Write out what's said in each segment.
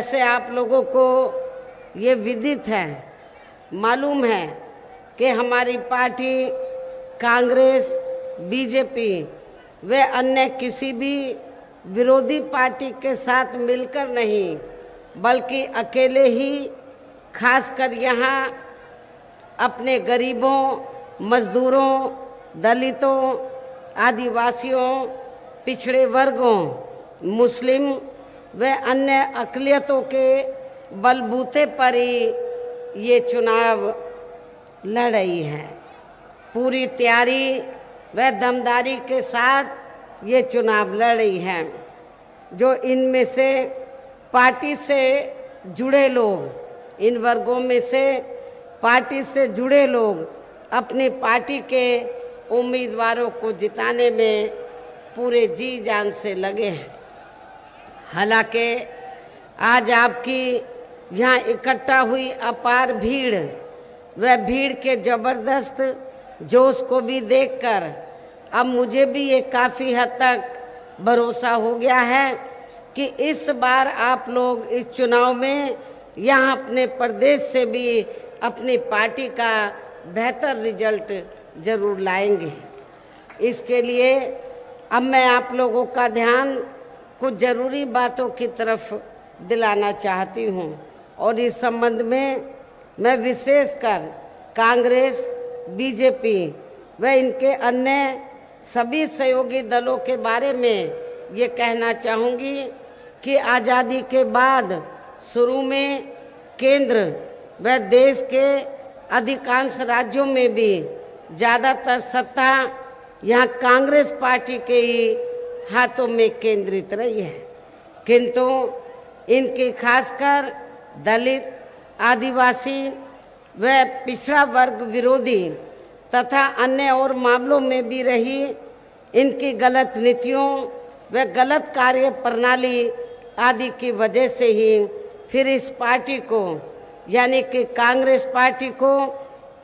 जैसे आप लोगों को ये विदित है, मालूम है कि हमारी पार्टी कांग्रेस, बीजेपी व अन्य किसी भी विरोधी पार्टी के साथ मिलकर नहीं, बल्कि अकेले ही खासकर यहाँ अपने गरीबों, मजदूरों, दलितों, आदिवासियों, पिछड़े वर्गों, मुस्लिम व अन्य अक़लियतों के बलबूते पर ही ये चुनाव लड़ रही है। पूरी तैयारी व दमदारी के साथ ये चुनाव लड़ रही है। जो इनमें से पार्टी से जुड़े लोग, इन वर्गों में से पार्टी से जुड़े लोग अपनी पार्टी के उम्मीदवारों को जिताने में पूरे जी जान से लगे हैं। हालांकि आज आपकी यहाँ इकट्ठा हुई अपार भीड़ व भीड़ के जबरदस्त जोश को भी देखकर अब मुझे भी ये काफ़ी हद तक भरोसा हो गया है कि इस बार आप लोग इस चुनाव में यहाँ अपने प्रदेश से भी अपनी पार्टी का बेहतर रिजल्ट जरूर लाएंगे। इसके लिए अब मैं आप लोगों का ध्यान कुछ ज़रूरी बातों की तरफ दिलाना चाहती हूँ और इस संबंध में मैं विशेषकर कांग्रेस, बीजेपी व इनके अन्य सभी सहयोगी दलों के बारे में ये कहना चाहूँगी कि आज़ादी के बाद शुरू में केंद्र व देश के अधिकांश राज्यों में भी ज़्यादातर सत्ता यहाँ कांग्रेस पार्टी के ही हाथों में केंद्रित रही है, किंतु इनकी खासकर दलित, आदिवासी व पिछड़ा वर्ग विरोधी तथा अन्य और मामलों में भी रही इनकी गलत नीतियों व गलत कार्य प्रणाली आदि की वजह से ही फिर इस पार्टी को यानी कि कांग्रेस पार्टी को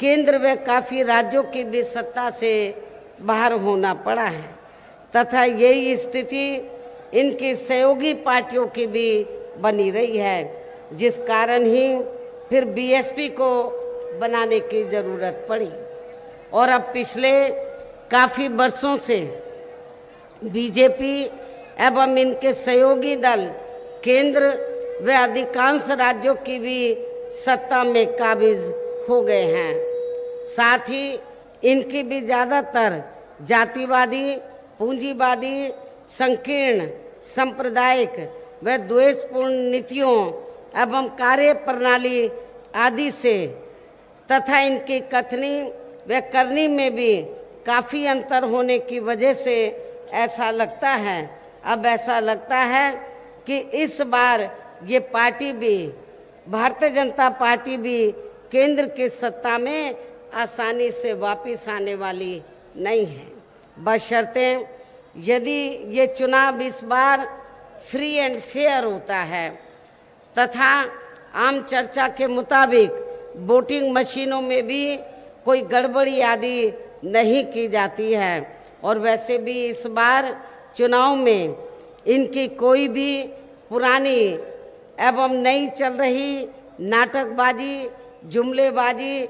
केंद्र व काफ़ी राज्यों की भी सत्ता से बाहर होना पड़ा है तथा यही स्थिति इनकी सहयोगी पार्टियों की भी बनी रही है, जिस कारण ही फिर बीएसपी को बनाने की ज़रूरत पड़ी। और अब पिछले काफ़ी वर्षों से बीजेपी एवं इनके सहयोगी दल केंद्र व अधिकांश राज्यों की भी सत्ता में काबिज हो गए हैं। साथ ही इनकी भी ज़्यादातर जातिवादी, पूंजीवादी, संकीर्ण, सांप्रदायिक व द्वेषपूर्ण नीतियों एवं कार्य प्रणाली आदि से तथा इनकी कथनी व करनी में भी काफ़ी अंतर होने की वजह से ऐसा लगता है कि इस बार ये पार्टी भी, भारतीय जनता पार्टी भी केंद्र की सत्ता में आसानी से वापस आने वाली नहीं है, बशर्ते यदि ये चुनाव इस बार फ्री एंड फेयर होता है तथा आम चर्चा के मुताबिक वोटिंग मशीनों में भी कोई गड़बड़ी आदि नहीं की जाती है। और वैसे भी इस बार चुनाव में इनकी कोई भी पुरानी एवं नई चल रही नाटकबाजी, जुमलेबाजी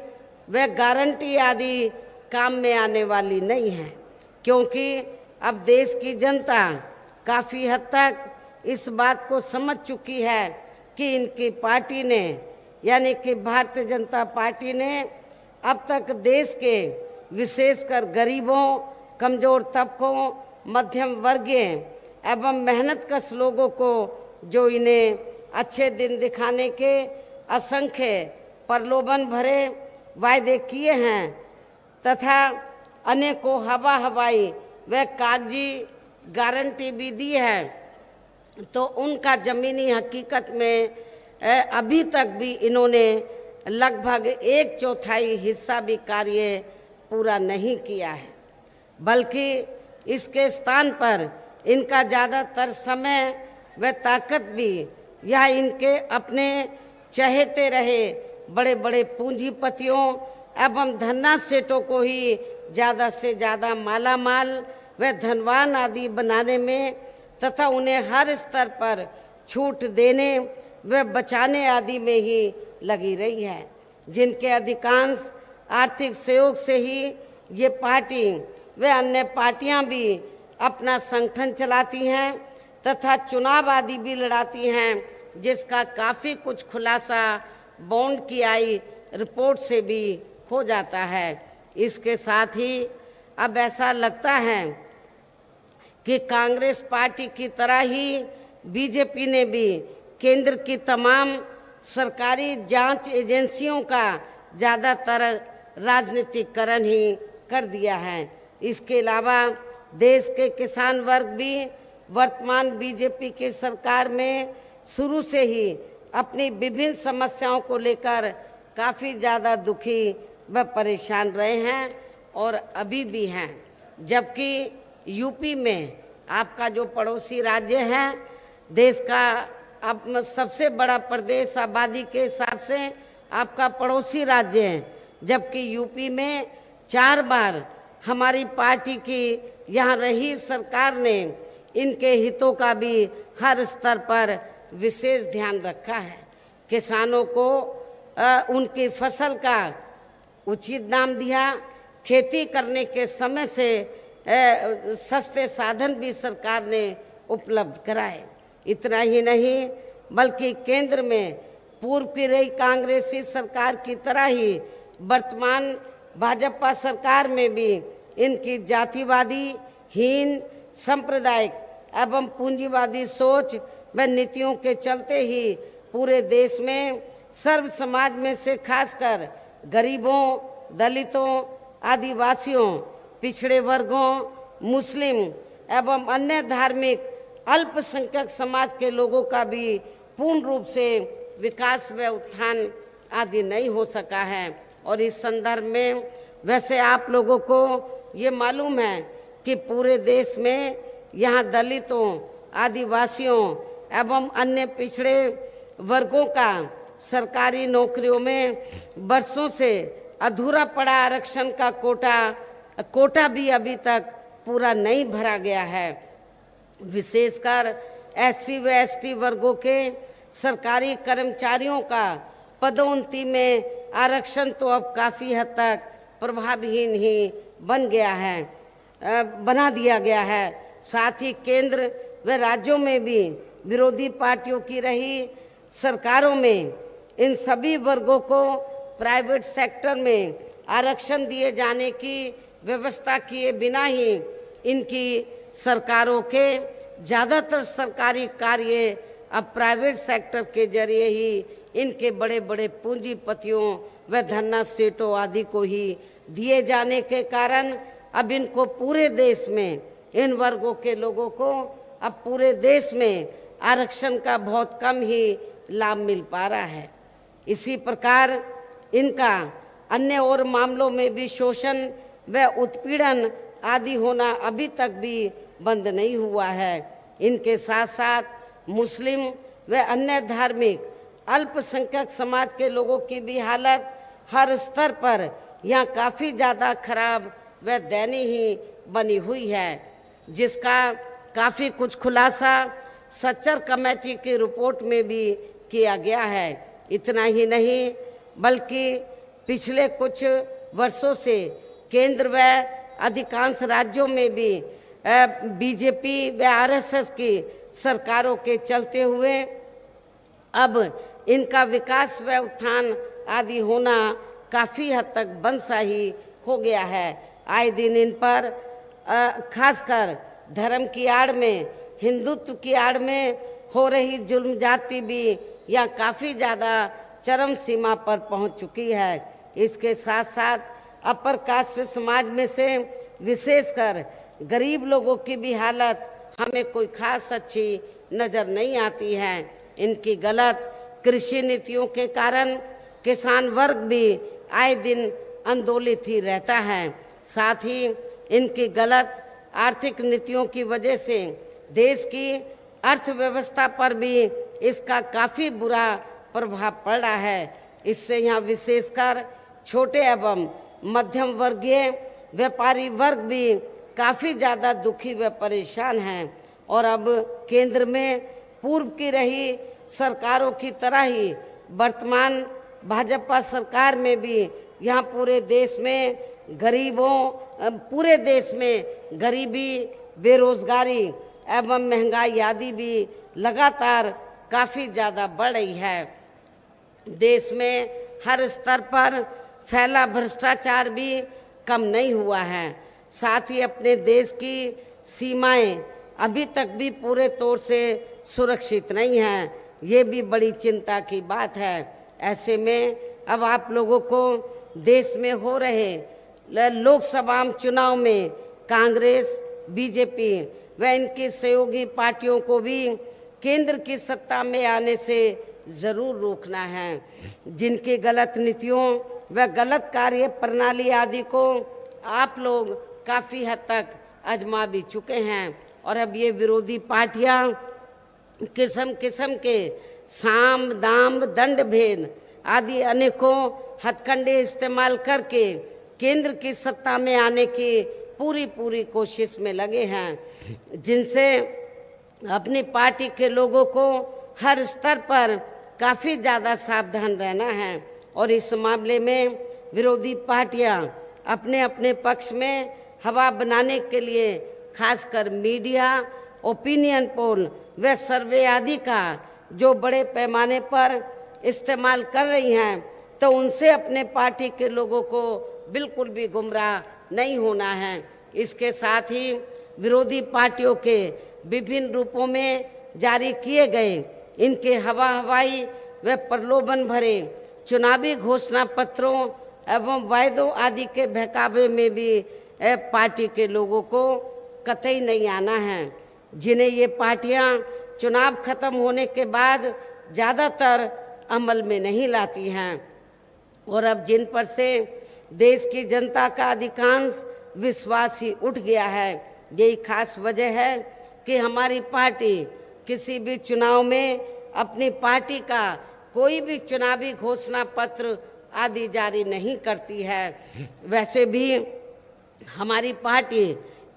व गारंटी आदि काम में आने वाली नहीं है, क्योंकि अब देश की जनता काफ़ी हद तक इस बात को समझ चुकी है कि इनकी पार्टी ने यानी कि भारतीय जनता पार्टी ने अब तक देश के विशेषकर गरीबों, कमज़ोर तबकों, मध्यम वर्गीय एवं मेहनतकश लोगों को जो इन्हें अच्छे दिन दिखाने के असंख्य प्रलोभन भरे वायदे किए हैं तथा अनेकों हवाई व कागजी गारंटी भी दी है, तो उनका ज़मीनी हकीकत में अभी तक भी इन्होंने लगभग 1/4 हिस्सा भी कार्य पूरा नहीं किया है, बल्कि इसके स्थान पर इनका ज़्यादातर समय व ताकत भी यह इनके अपने चहेते रहे बड़े बड़े पूंजीपतियों एवं धन्ना सेठों को ही ज़्यादा से ज़्यादा मालामाल व धनवान आदि बनाने में तथा उन्हें हर स्तर पर छूट देने व बचाने आदि में ही लगी रही है, जिनके अधिकांश आर्थिक सहयोग से ही ये पार्टी व अन्य पार्टियां भी अपना संगठन चलाती हैं तथा चुनाव आदि भी लड़ाती हैं, जिसका काफ़ी कुछ खुलासा बॉन्ड की आई रिपोर्ट से भी हो जाता है। इसके साथ ही अब ऐसा लगता है कि कांग्रेस पार्टी की तरह ही बीजेपी ने भी केंद्र की तमाम सरकारी जांच एजेंसियों का ज़्यादातर राजनीतिकरण ही कर दिया है। इसके अलावा देश के किसान वर्ग भी वर्तमान बीजेपी की सरकार में शुरू से ही अपनी विभिन्न समस्याओं को लेकर काफ़ी ज़्यादा दुखी व परेशान रहे हैं और अभी भी हैं। जबकि यूपी में आपका जो पड़ोसी राज्य है, देश का अब सबसे बड़ा प्रदेश आबादी के हिसाब से आपका पड़ोसी राज्य है, जबकि यूपी में 4 बार हमारी पार्टी की यहाँ रही सरकार ने इनके हितों का भी हर स्तर पर विशेष ध्यान रखा है। किसानों को उनकी फसल का उचित दाम दिया, खेती करने के समय से सस्ते साधन भी सरकार ने उपलब्ध कराए। इतना ही नहीं बल्कि केंद्र में पूर्व की रही कांग्रेसी सरकार की तरह ही वर्तमान भाजपा सरकार में भी इनकी जातिवादी, हीन, सांप्रदायिक एवं पूंजीवादी सोच व नीतियों के चलते ही पूरे देश में सर्व समाज में से खासकर गरीबों, दलितों, आदिवासियों, पिछड़े वर्गों, मुस्लिम एवं अन्य धार्मिक अल्पसंख्यक समाज के लोगों का भी पूर्ण रूप से विकास व उत्थान आदि नहीं हो सका है। और इस संदर्भ में वैसे आप लोगों को ये मालूम है कि पूरे देश में यहाँ दलितों, आदिवासियों एवं अन्य पिछड़े वर्गों का सरकारी नौकरियों में वर्षों से अधूरा पड़ा आरक्षण का कोटा भी अभी तक पूरा नहीं भरा गया है। विशेषकर SC व ST वर्गों के सरकारी कर्मचारियों का पदोन्नति में आरक्षण तो अब काफ़ी हद तक प्रभावहीन ही बना दिया गया है। साथ ही केंद्र व राज्यों में भी विरोधी पार्टियों की रही सरकारों में इन सभी वर्गों को प्राइवेट सेक्टर में आरक्षण दिए जाने की व्यवस्था किए बिना ही इनकी सरकारों के ज़्यादातर सरकारी कार्य अब प्राइवेट सेक्टर के जरिए ही इनके बड़े बड़े पूंजीपतियों व धन्ना सेठों आदि को ही दिए जाने के कारण अब इनको पूरे देश में इन वर्गों के लोगों को अब पूरे देश में आरक्षण का बहुत कम ही लाभ मिल पा रहा है। इसी प्रकार इनका अन्य और मामलों में भी शोषण व उत्पीड़न आदि होना अभी तक भी बंद नहीं हुआ है। इनके साथ साथ मुस्लिम व अन्य धार्मिक अल्पसंख्यक समाज के लोगों की भी हालत हर स्तर पर यहाँ काफ़ी ज़्यादा खराब व दयनीय ही बनी हुई है, जिसका काफ़ी कुछ खुलासा सच्चर कमेटी की रिपोर्ट में भी किया गया है। इतना ही नहीं बल्कि पिछले कुछ वर्षों से केंद्र व अधिकांश राज्यों में भी बीजेपी व RSS की सरकारों के चलते हुए अब इनका विकास व उत्थान आदि होना काफ़ी हद तक बंद सा ही हो गया है। आए दिन इन पर खासकर धर्म की आड़ में, हिंदुत्व की आड़ में हो रही जुल्म जाति भी यहाँ काफ़ी ज़्यादा चरम सीमा पर पहुँच चुकी है। इसके साथ साथ अपर कास्ट समाज में से विशेषकर गरीब लोगों की भी हालत हमें कोई खास अच्छी नज़र नहीं आती है। इनकी गलत कृषि नीतियों के कारण किसान वर्ग भी आए दिन आंदोलित ही रहता है। साथ ही इनकी गलत आर्थिक नीतियों की वजह से देश की अर्थव्यवस्था पर भी इसका काफ़ी बुरा प्रभाव पड़ रहा है। इससे यहाँ विशेषकर छोटे एवं मध्यम वर्गीय व्यापारी वर्ग भी काफ़ी ज़्यादा दुखी व परेशान हैं। और अब केंद्र में पूर्व की रही सरकारों की तरह ही वर्तमान भाजपा सरकार में भी यहाँ पूरे देश में गरीबी, बेरोजगारी एवं महंगाई आदि भी लगातार काफ़ी ज़्यादा बढ़ रही है। देश में हर स्तर पर फैला भ्रष्टाचार भी कम नहीं हुआ है। साथ ही अपने देश की सीमाएं अभी तक भी पूरे तौर से सुरक्षित नहीं हैं। ये भी बड़ी चिंता की बात है। ऐसे में अब आप लोगों को देश में हो रहे लोकसभा चुनाव में कांग्रेस, बीजेपी व इनकी सहयोगी पार्टियों को भी केंद्र की सत्ता में आने से जरूर रोकना है। जिनकी गलत नीतियों व गलत कार्य प्रणाली आदि को आप लोग काफ़ी हद तक आजमा भी चुके हैं और अब ये विरोधी पार्टियां किस्म किस्म के साम, दाम, दंड भेद आदि अनेकों हथकंडे इस्तेमाल करके केंद्र की सत्ता में आने की पूरी कोशिश में लगे हैं, जिनसे अपनी पार्टी के लोगों को हर स्तर पर काफ़ी ज़्यादा सावधान रहना है। और इस मामले में विरोधी पार्टियां अपने अपने पक्ष में हवा बनाने के लिए खासकर मीडिया, ओपिनियन पोल व सर्वे आदि का जो बड़े पैमाने पर इस्तेमाल कर रही हैं, तो उनसे अपने पार्टी के लोगों को बिल्कुल भी गुमराह नहीं होना है। इसके साथ ही विरोधी पार्टियों के विभिन्न रूपों में जारी किए गए इनके हवाई व प्रलोभन भरे चुनावी घोषणा पत्रों एवं वायदों आदि के बहकावे में भी पार्टी के लोगों को कतई नहीं आना है, जिन्हें ये पार्टियां चुनाव खत्म होने के बाद ज़्यादातर अमल में नहीं लाती हैं। और अब जिन पर से देश की जनता का अधिकांश विश्वास ही उठ गया है, यही खास वजह है कि हमारी पार्टी किसी भी चुनाव में अपनी पार्टी का कोई भी चुनावी घोषणा पत्र आदि जारी नहीं करती है। वैसे भी हमारी पार्टी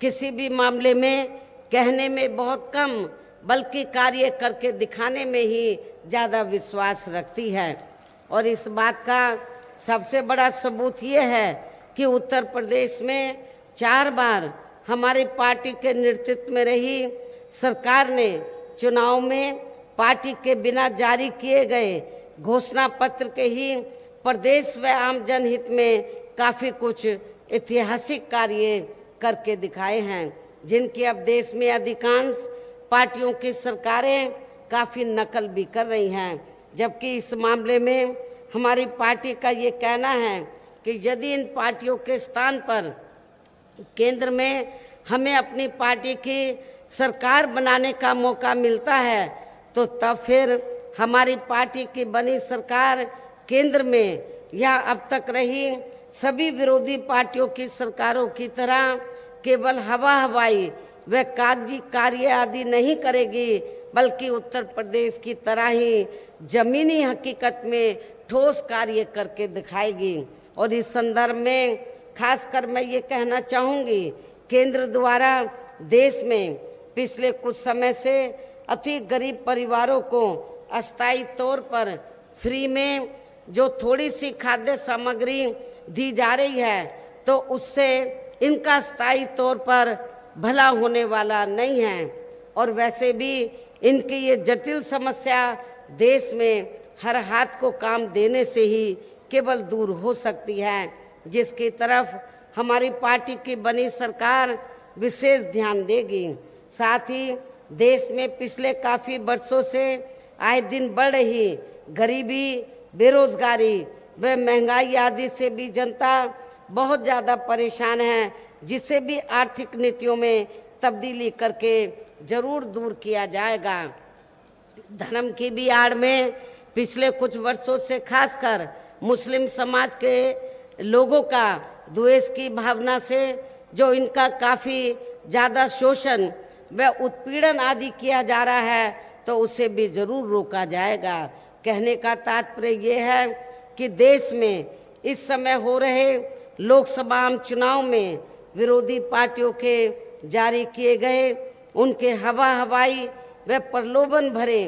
किसी भी मामले में कहने में बहुत कम बल्कि कार्य करके दिखाने में ही ज़्यादा विश्वास रखती है। और इस बात का सबसे बड़ा सबूत ये है कि उत्तर प्रदेश में 4 बार हमारी पार्टी के नेतृत्व में रही सरकार ने चुनाव में पार्टी के बिना जारी किए गए घोषणा पत्र के ही प्रदेश व आम जनहित में काफ़ी कुछ ऐतिहासिक कार्य करके दिखाए हैं, जिनकी अब देश में अधिकांश पार्टियों की सरकारें काफ़ी नकल भी कर रही हैं। जबकि इस मामले में हमारी पार्टी का ये कहना है कि यदि इन पार्टियों के स्थान पर केंद्र में हमें अपनी पार्टी की सरकार बनाने का मौका मिलता है, तो तब फिर हमारी पार्टी की बनी सरकार केंद्र में या अब तक रही सभी विरोधी पार्टियों की सरकारों की तरह केवल हवाई व कागजी कार्य आदि नहीं करेगी, बल्कि उत्तर प्रदेश की तरह ही जमीनी हकीकत में ठोस कार्य करके दिखाएगी। और इस संदर्भ में खासकर मैं ये कहना चाहूँगी, केंद्र द्वारा देश में पिछले कुछ समय से अति गरीब परिवारों को अस्थायी तौर पर फ्री में जो थोड़ी सी खाद्य सामग्री दी जा रही है, तो उससे इनका स्थायी तौर पर भला होने वाला नहीं है। और वैसे भी इनकी ये जटिल समस्या देश में हर हाथ को काम देने से ही केवल दूर हो सकती है, जिसकी तरफ हमारी पार्टी की बनी सरकार विशेष ध्यान देगी। साथ ही देश में पिछले काफ़ी वर्षों से आए दिन बढ़ रही गरीबी, बेरोजगारी व महंगाई आदि से भी जनता बहुत ज़्यादा परेशान है, जिसे भी आर्थिक नीतियों में तब्दीली करके जरूर दूर किया जाएगा। धर्म की भी आड़ में पिछले कुछ वर्षों से खासकर मुस्लिम समाज के लोगों का द्वेष की भावना से जो इनका काफ़ी ज़्यादा शोषण व उत्पीड़न आदि किया जा रहा है, तो उसे भी जरूर रोका जाएगा। कहने का तात्पर्य ये है कि देश में इस समय हो रहे लोकसभा चुनाव में विरोधी पार्टियों के जारी किए गए उनके हवाई व प्रलोभन भरे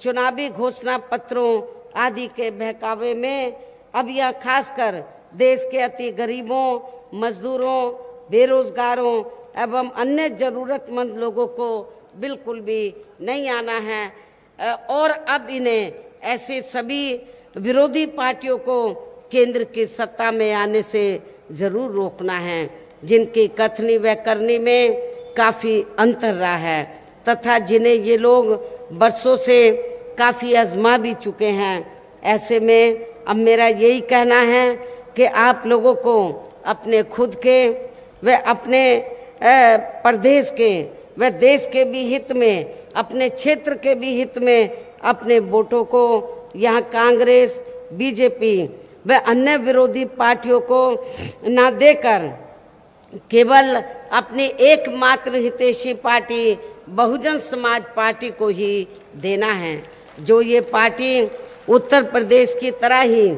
चुनावी घोषणा पत्रों आदि के बहकावे में अब यह खासकर देश के अति गरीबों, मजदूरों, बेरोजगारों एवं अन्य जरूरतमंद लोगों को बिल्कुल भी नहीं आना है और अब इन्हें ऐसे सभी विरोधी पार्टियों को केंद्र की सत्ता में आने से जरूर रोकना है जिनकी कथनी व करनी में काफ़ी अंतर रहा है तथा जिन्हें ये लोग बरसों से काफ़ी आजमा भी चुके हैं। ऐसे में अब मेरा यही कहना है कि आप लोगों को अपने खुद के व अपने प्रदेश के व देश के भी हित में, अपने क्षेत्र के भी हित में अपने वोटों को यहाँ कांग्रेस, बीजेपी व अन्य विरोधी पार्टियों को ना देकर केवल अपनी एकमात्र हितैषी पार्टी बहुजन समाज पार्टी को ही देना है। जो ये पार्टी उत्तर प्रदेश की तरह ही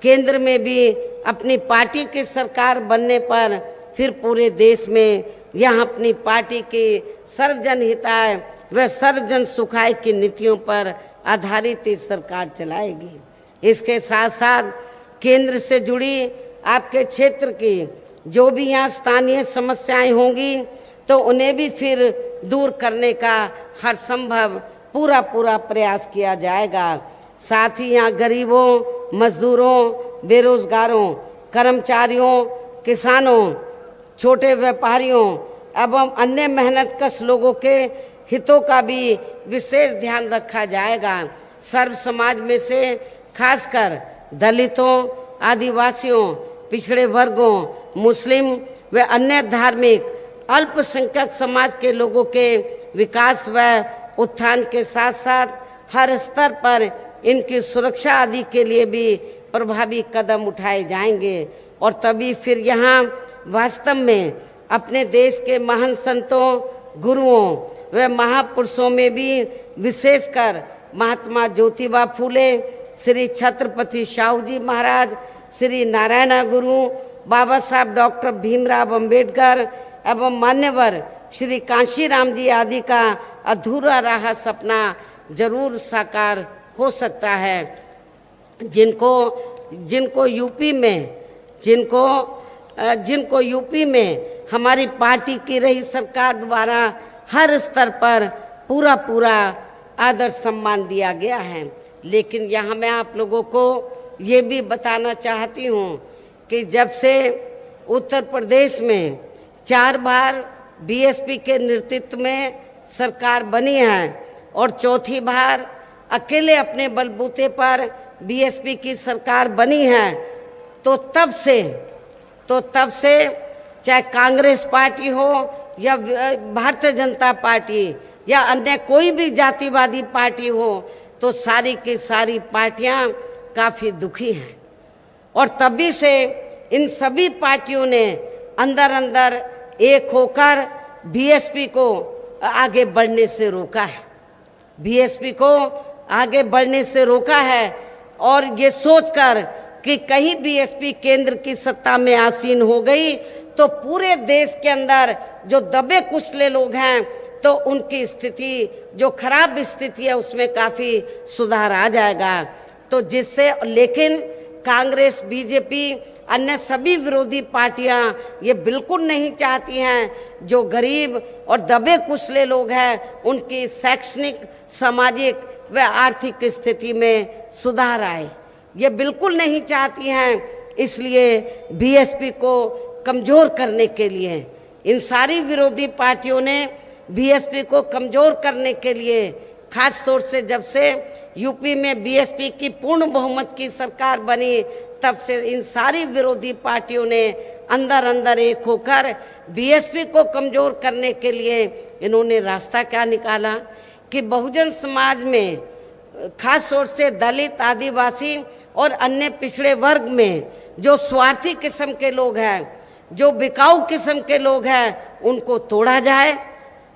केंद्र में भी अपनी पार्टी की सरकार बनने पर फिर पूरे देश में यहाँ अपनी पार्टी की सर्वजन हिताय व सर्वजन सुखाय की नीतियों पर आधारित सरकार चलाएगी। इसके साथ साथ केंद्र से जुड़ी आपके क्षेत्र की जो भी यहाँ स्थानीय समस्याएं होंगी तो उन्हें भी फिर दूर करने का हर संभव पूरा प्रयास किया जाएगा। साथ ही यहाँ गरीबों, मजदूरों, बेरोजगारों, कर्मचारियों, किसानों, छोटे व्यापारियों एवं अन्य मेहनतकश लोगों के हितों का भी विशेष ध्यान रखा जाएगा। सर्व समाज में से खासकर दलितों, आदिवासियों, पिछड़े वर्गों, मुस्लिम व अन्य धार्मिक अल्पसंख्यक समाज के लोगों के विकास व उत्थान के साथ साथ हर स्तर पर इनकी सुरक्षा आदि के लिए भी प्रभावी कदम उठाए जाएंगे और तभी फिर यहाँ वास्तव में अपने देश के महान संतों, गुरुओं व महापुरुषों में भी विशेषकर महात्मा ज्योतिबा फूले, श्री छत्रपति शाहू जी महाराज, श्री नारायण गुरु, बाबा साहब डॉक्टर भीमराव अंबेडकर एवं मान्यवर श्री कांशीराम जी आदि का अधूरा रहा सपना जरूर साकार हो सकता है। जिनको यूपी में हमारी पार्टी की रही सरकार द्वारा हर स्तर पर पूरा आदर सम्मान दिया गया है। लेकिन यहाँ मैं आप लोगों को ये भी बताना चाहती हूँ कि जब से उत्तर प्रदेश में 4 बार बीएसपी के नेतृत्व में सरकार बनी है और चौथी बार अकेले अपने बलबूते पर बीएसपी की सरकार बनी है, तो तब से चाहे कांग्रेस पार्टी हो या भारतीय जनता पार्टी या अन्य कोई भी जातिवादी पार्टी हो, तो सारी की सारी पार्टियां काफी दुखी हैं और तभी से इन सभी पार्टियों ने अंदर एक होकर बीएसपी को आगे बढ़ने से रोका है और ये सोचकर कि कहीं बीएसपी केंद्र की सत्ता में आसीन हो गई तो पूरे देश के अंदर जो दबे कुचले लोग हैं तो उनकी स्थिति, जो खराब स्थिति है, उसमें काफी सुधार आ जाएगा। तो जिससे, लेकिन कांग्रेस, बीजेपी, अन्य सभी विरोधी पार्टियां ये बिल्कुल नहीं चाहती हैं जो गरीब और दबे कुचले लोग हैं उनकी शैक्षणिक, सामाजिक व आर्थिक स्थिति में सुधार आए, ये बिल्कुल नहीं चाहती हैं। इसलिए बीएसपी को कमजोर करने के लिए इन सारी विरोधी पार्टियों ने बीएसपी को कमजोर करने के लिए, खास तौर से जब से यूपी में बीएसपी की पूर्ण बहुमत की सरकार बनी, तब से इन सारी विरोधी पार्टियों ने अंदर एक होकर बीएसपी को कमजोर करने के लिए इन्होंने रास्ता क्या निकाला कि बहुजन समाज में, खास तौर से दलित, आदिवासी और अन्य पिछड़े वर्ग में जो स्वार्थी किस्म के लोग हैं, जो बिकाऊ किस्म के लोग हैं, उनको तोड़ा जाए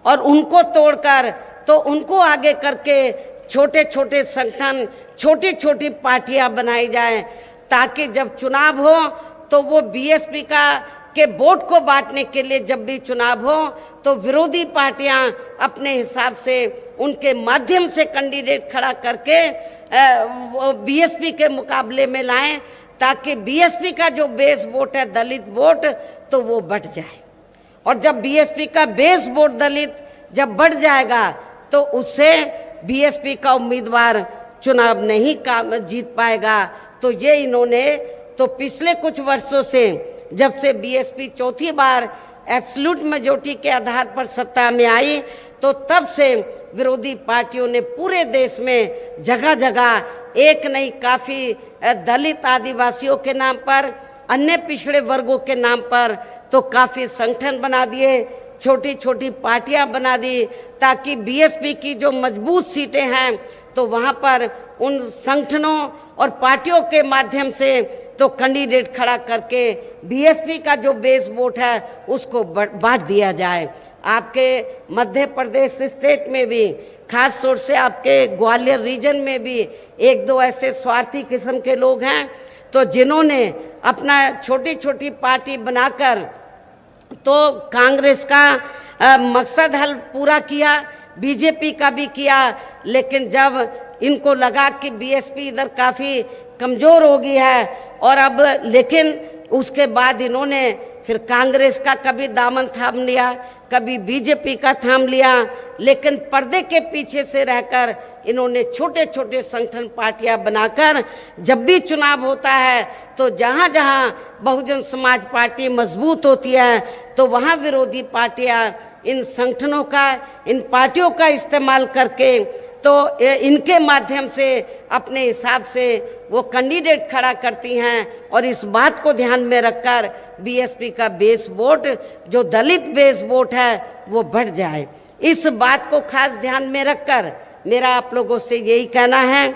और उनको तोड़कर तो उनको आगे करके छोटे छोटे संगठन, छोटी छोटी पार्टियां बनाई जाए ताकि जब चुनाव हो तो वो बीएसपी का के वोट को बांटने के लिए जब भी चुनाव हो तो विरोधी पार्टियां अपने हिसाब से उनके माध्यम से कैंडिडेट खड़ा करके बीएसपी के मुकाबले में लाएं, ताकि बीएसपी का जो बेस वोट है दलित वोट तो वो बढ़ जाए। और जब बीएसपी का बेस वोट दलित जब बढ़ जाएगा तो उससे बीएसपी का उम्मीदवार चुनाव नहीं जीत पाएगा। तो ये इन्होंने तो पिछले कुछ वर्षों से जब से बीएसपी चौथी बार एब्सोल्यूट मेजॉरिटी के आधार पर सत्ता में आई तो तब से विरोधी पार्टियों ने पूरे देश में जगह जगह एक नहीं काफी दलित आदिवासियों के नाम पर, अन्य पिछड़े वर्गों के नाम पर तो काफी संगठन बना दिए, छोटी छोटी पार्टियां बना दी, ताकि बीएसपी की जो मजबूत सीटें हैं तो वहां पर उन संगठनों और पार्टियों के माध्यम से तो कैंडिडेट खड़ा करके बीएसपी का जो बेस वोट है उसको बांट दिया जाए। आपके मध्य प्रदेश स्टेट में भी, खास तौर से आपके ग्वालियर रीजन में भी एक दो ऐसे स्वार्थी किस्म के लोग हैं तो जिन्होंने अपना छोटी छोटी पार्टी बनाकर तो कांग्रेस का मकसद हल पूरा किया, बीजेपी का भी किया, लेकिन जब इनको लगा कि बीएसपी इधर काफी कमजोर हो गई है और अब लेकिन उसके बाद इन्होंने फिर कांग्रेस का कभी दामन थाम लिया, कभी बीजेपी का थाम लिया, लेकिन पर्दे के पीछे से रहकर इन्होंने छोटे छोटे संगठन पार्टियां बनाकर जब भी चुनाव होता है तो जहां जहां बहुजन समाज पार्टी मजबूत होती है तो वहां विरोधी पार्टियां इन संगठनों का, इन पार्टियों का इस्तेमाल करके तो इनके माध्यम से अपने हिसाब से वो कैंडिडेट खड़ा करती हैं और इस बात को ध्यान में रखकर बीएसपी का बेस वोट जो दलित बेस वोट है वो बढ़ जाए। इस बात को खास ध्यान में रखकर मेरा आप लोगों से यही कहना है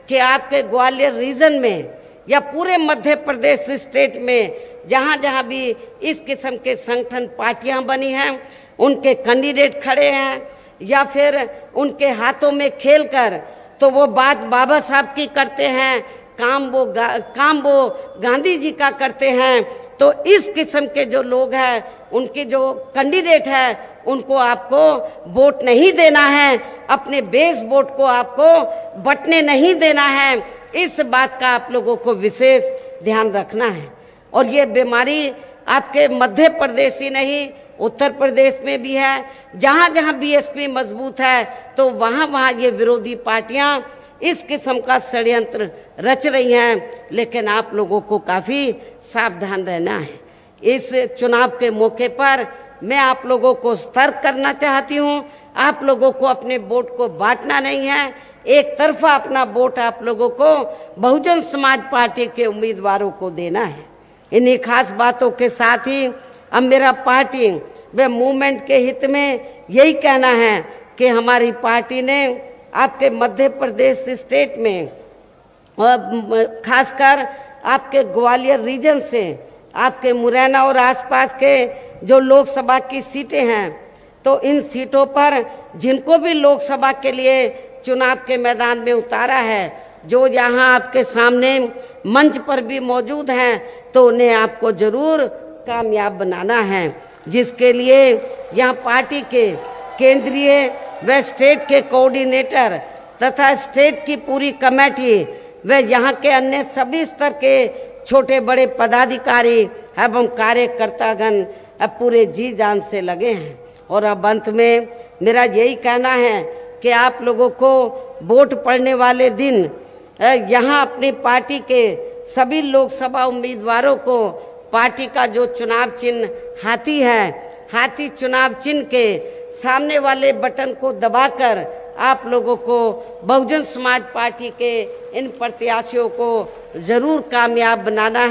कि आपके ग्वालियर रीजन में या पूरे मध्य प्रदेश स्टेट में जहां जहां भी इस किस्म के संगठन पार्टियां बनी हैं, उनके कैंडिडेट खड़े हैं या फिर उनके हाथों में खेलकर तो वो बात बाबा साहब की करते हैं, काम वो गांधी जी का करते हैं, तो इस किस्म के जो लोग हैं उनके जो कैंडिडेट है उनको आपको वोट नहीं देना है, अपने बेस वोट को आपको बंटने नहीं देना है। इस बात का आप लोगों को विशेष ध्यान रखना है। और ये बीमारी आपके मध्य प्रदेश ही नहीं, उत्तर प्रदेश में भी है। जहां जहां बीएसपी मजबूत है तो वहां वहां ये विरोधी पार्टियां इस किस्म का षड्यंत्र रच रही हैं, लेकिन आप लोगों को काफी सावधान रहना है। इस चुनाव के मौके पर मैं आप लोगों को सतर्क करना चाहती हूं। आप लोगों को अपने वोट को बांटना नहीं है, एक तरफा अपना वोट आप लोगों को बहुजन समाज पार्टी के उम्मीदवारों को देना है। इन्हीं खास बातों के साथ ही अब मेरा पार्टी व मूवमेंट के हित में यही कहना है कि हमारी पार्टी ने आपके मध्य प्रदेश स्टेट में खासकर आपके ग्वालियर रीजन से आपके मुरैना और आसपास के जो लोकसभा की सीटें हैं तो इन सीटों पर जिनको भी लोकसभा के लिए चुनाव के मैदान में उतारा है, जो यहाँ आपके सामने मंच पर भी मौजूद हैं, तो उन्हें आपको जरूर कामयाब बनाना है, जिसके लिए यहाँ पार्टी के केंद्रीय व स्टेट के कोऑर्डिनेटर तथा स्टेट की पूरी कमेटी व यहाँ के अन्य सभी स्तर के छोटे बड़े पदाधिकारी एवं कार्यकर्तागण अब पूरे जी जान से लगे हैं। और अब अंत में मेरा यही कहना है कि आप लोगों को वोट पड़ने वाले दिन यहाँ अपनी पार्टी के सभी लोकसभा उम्मीदवारों को पार्टी का जो चुनाव चिन्ह हाथी है, हाथी चुनाव चिन्ह के सामने वाले बटन को दबाकर आप लोगों को बहुजन समाज पार्टी के इन प्रत्याशियों को जरूर कामयाब बनाना है।